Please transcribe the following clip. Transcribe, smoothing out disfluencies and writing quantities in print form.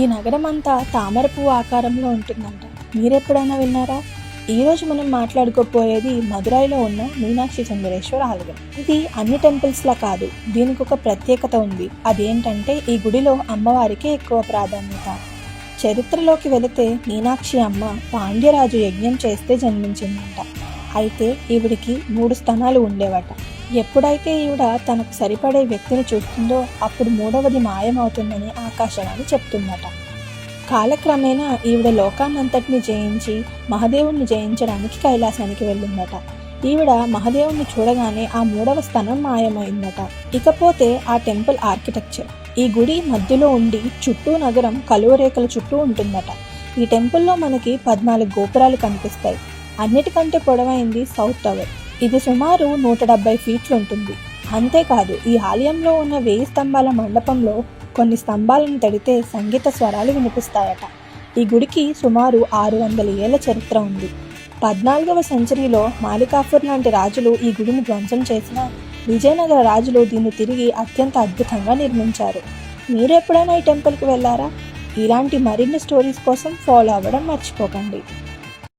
ఈ నగరం అంతా తామర పువ్వు ఆకారంలో ఉంటుందంట. మీరెప్పుడైనా విన్నారా? ఈరోజు మనం మాట్లాడుకోపోయేది మదురైలో ఉన్న మీనాక్షి సుందరేశ్వర ఆలయం. ఇది అన్ని టెంపుల్స్లా కాదు, దీనికి ఒక ప్రత్యేకత ఉంది. అదేంటంటే ఈ గుడిలో అమ్మవారికి ఎక్కువ ప్రాధాన్యత. చరిత్రలోకి వెళితే మీనాక్షి అమ్మ పాండ్యరాజు యజ్ఞం చేస్తే జన్మించిందంట. అయితే ఈవిడికి 3 స్తనాలు ఉండేవట. ఎప్పుడైతే ఈవిడ తనకు సరిపడే వ్యక్తిని చూస్తుందో అప్పుడు 3వది మాయమవుతుందని ఆకాశవాణి చెప్తుందట. కాలక్రమేణా ఈవిడ లోకాన్నంతటిని జయించి మహదేవుణ్ణి జయించడానికి కైలాసానికి వెళ్ళిందట. ఈవిడ మహదేవుణ్ణి చూడగానే ఆ 3వ స్థనం మాయమైందట. ఇకపోతే ఆ టెంపుల్ ఆర్కిటెక్చర్. ఈ గుడి మధ్యలో ఉండి చుట్టూ నగరం కలువరేఖల చుట్టూ ఉంటుందట. ఈ టెంపుల్లో మనకి 14 గోపురాలు కనిపిస్తాయి. అన్నిటికంటే పొడవైంది సౌత్ టవర్. ఇది సుమారు 170 ఫీట్లు ఉంటుంది. అంతేకాదు ఈ ఆలయంలో ఉన్న 1000 స్తంభాల మండపంలో కొన్ని స్తంభాలను తడితే సంగీత స్వరాలు వినిపిస్తాయట. ఈ గుడికి సుమారు 600 ఏళ్ల చరిత్ర ఉంది. 14వ సెంచరీలో మాలికాఫర్ లాంటి రాజులు ఈ గుడిని ధ్వంసం చేసిన విజయనగర రాజులు దీన్ని తిరిగి అత్యంత అద్భుతంగా నిర్మించారు. మీరు ఎప్పుడైనా ఈ టెంపుల్కి వెళ్ళారా? ఇలాంటి మరిన్ని స్టోరీస్ కోసం ఫాలో అవ్వడం మర్చిపోకండి.